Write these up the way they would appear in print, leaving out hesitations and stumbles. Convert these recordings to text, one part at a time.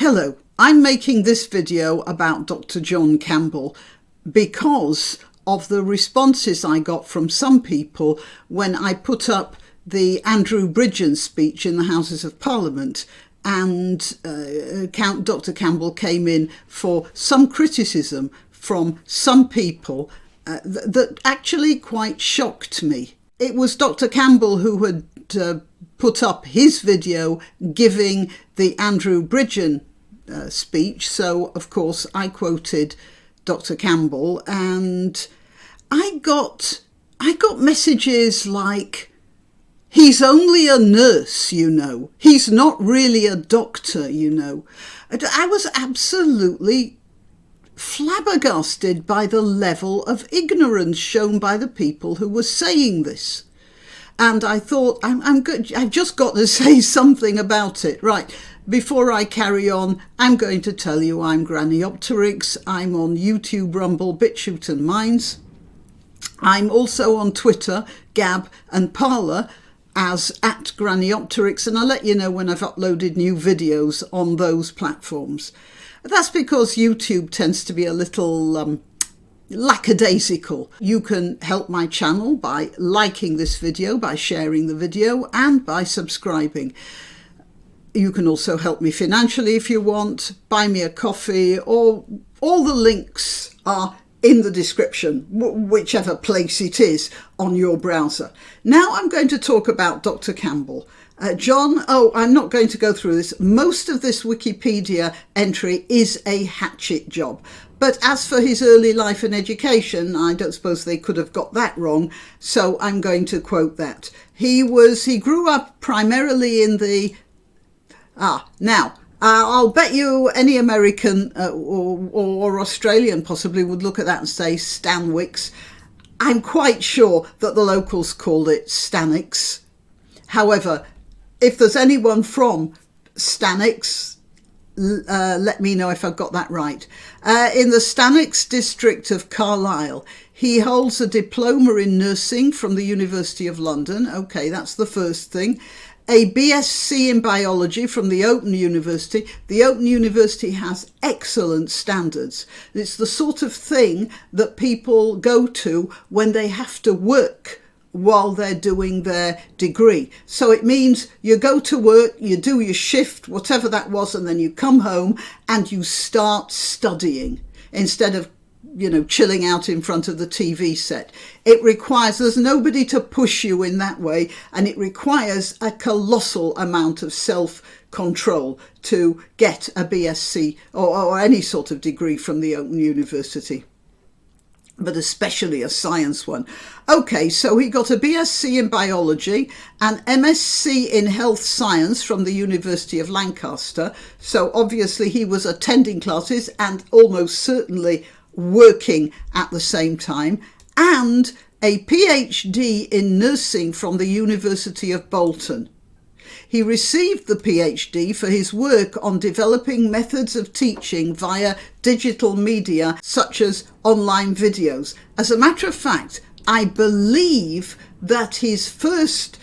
Hello, I'm making this video about Dr. John Campbell because of the responses I got from some people when I put up the Andrew Bridgen's speech in the Houses of Parliament, and Dr. Campbell came in for some criticism from some people that actually quite shocked me. It was Dr. Campbell who had put up his video giving the Andrew Bridgen speech, so of course I quoted Dr. Campbell, and I got messages like, he's only a nurse, you know, he's not really a doctor, you know. I was absolutely flabbergasted by the level of ignorance shown by the people who were saying this. And I thought, I'm good. I've just got to say something about it. Right, before I carry on, I'm going to tell you I'm Granniopteryx. I'm on YouTube, Rumble, BitChute and Minds. I'm also on Twitter, Gab and Parler as @Granniopteryx, and I'll let you know when I've uploaded new videos on those platforms. That's because YouTube tends to be a little lackadaisical. You can help my channel by liking this video, by sharing the video, and by subscribing. You can also help me financially if you want, buy me a coffee, or all the links are in the description, whichever place it is on your browser. Now I'm going to talk about Dr. Campbell. I'm not going to go through this. Most of this Wikipedia entry is a hatchet job. But as for his early life and education, I don't suppose they could have got that wrong, so I'm going to quote that. He grew up primarily in the... I'll bet you any American or Australian possibly would look at that and say Stanwix. I'm quite sure that the locals called it Stanix. However, if there's anyone from Stanix, let me know if I've got that right. In the Stanix district of Carlisle, he holds a diploma in nursing from the University of London. Okay, that's the first thing. A BSc in biology from the Open University. The Open University has excellent standards. It's the sort of thing that people go to when they have to work while they're doing their degree. So it means you go to work, you do your shift, whatever that was, and then you come home and you start studying instead of, you know, chilling out in front of the TV set. It requires, there's nobody to push you in that way, and it requires a colossal amount of self-control to get a BSc or any sort of degree from the Open University, but especially a science one. Okay, so he got a BSc in biology, an MSc in health science from the University of Lancaster. So obviously he was attending classes and almost certainly working at the same time, and a PhD in nursing from the University of Bolton. He received the PhD for his work on developing methods of teaching via digital media such as online videos. As a matter of fact, I believe that his first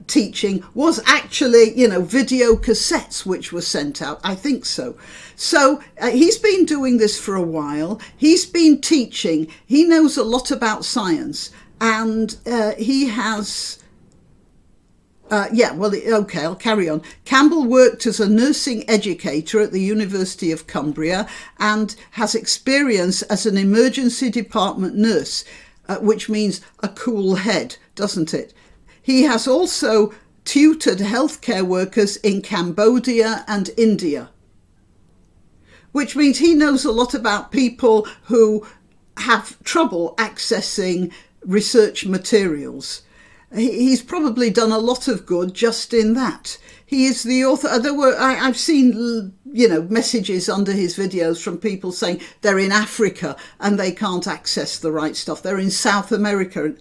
teaching was actually, video cassettes which were sent out. I think so. So he's been doing this for a while. He's been teaching. He knows a lot about science, and he has... okay, I'll carry on. Campbell worked as a nursing educator at the University of Cumbria and has experience as an emergency department nurse, which means a cool head, doesn't it? He has also tutored healthcare workers in Cambodia and India, which means he knows a lot about people who have trouble accessing research materials. He's probably done a lot of good just in that. He is the author. I've seen, messages under his videos from people saying they're in Africa and they can't access the right stuff. They're in South America,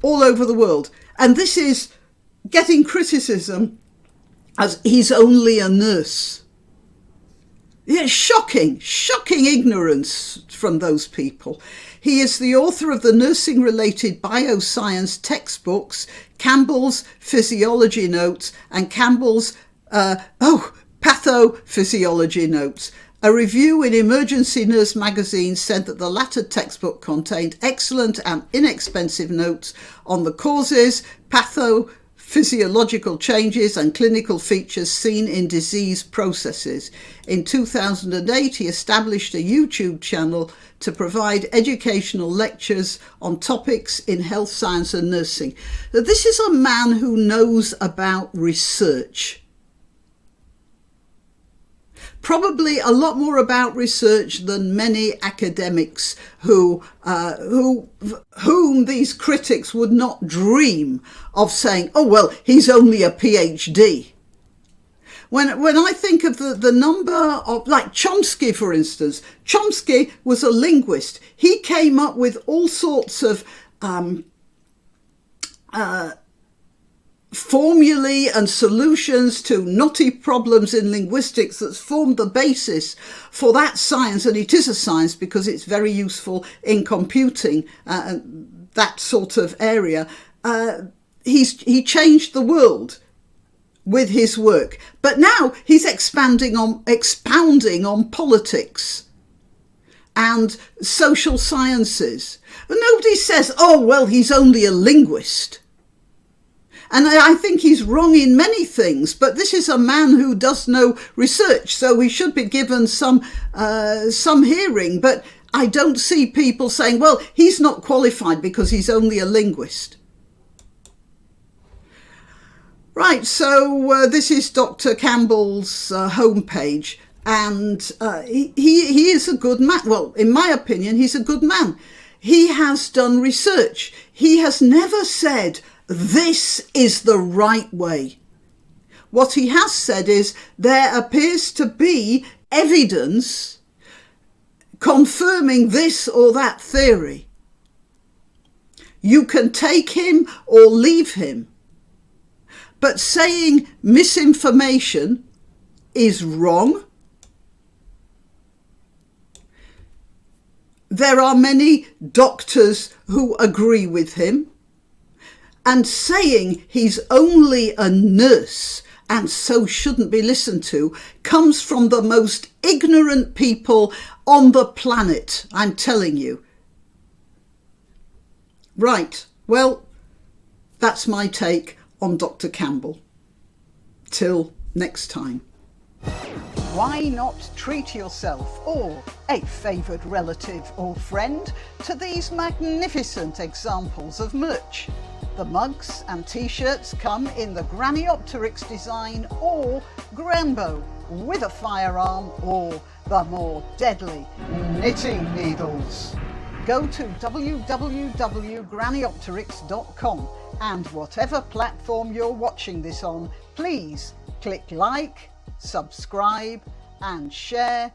all over the world. And this is getting criticism as he's only a nurse. Yeah, shocking ignorance from those people. He is the author of the nursing-related bioscience textbooks, Campbell's Physiology Notes, and Campbell's Pathophysiology notes. A review in Emergency Nurse magazine said that the latter textbook contained excellent and inexpensive notes on the causes, pathophysiological changes and clinical features seen in disease processes. In 2008, he established a YouTube channel to provide educational lectures on topics in health science and nursing. Now, this is a man who knows about research. Probably a lot more about research than many academics whom these critics would not dream of saying, oh, well, he's only a PhD. When I think of the number of, like Chomsky, for instance, Chomsky was a linguist. He came up with all sorts of formulae and solutions to knotty problems in linguistics that's formed the basis for that science, and it is a science because it's very useful in computing that sort of area. He changed the world with his work, but now he's expounding on politics and social sciences. Nobody says, oh, well, he's only a linguist. And I think he's wrong in many things, but this is a man who does no research, so he should be given some hearing. But I don't see people saying, well, he's not qualified because he's only a linguist. Right, so this is Dr. Campbell's homepage, and he is a good man. Well, in my opinion, he's a good man. He has done research. He has never said, this is the right way. What he has said is there appears to be evidence confirming this or that theory. You can take him or leave him. But saying misinformation is wrong. There are many doctors who agree with him. And saying he's only a nurse and so shouldn't be listened to comes from the most ignorant people on the planet, I'm telling you. Right, well, that's my take on Dr. Campbell. Till next time. Why not treat yourself or a favoured relative or friend to these magnificent examples of merch? The mugs and t-shirts come in the granniopteryx design or Granbo with a firearm or the more deadly knitting needles. Go to www.granniopteryx.com and whatever platform you're watching this on, please click like, subscribe and share.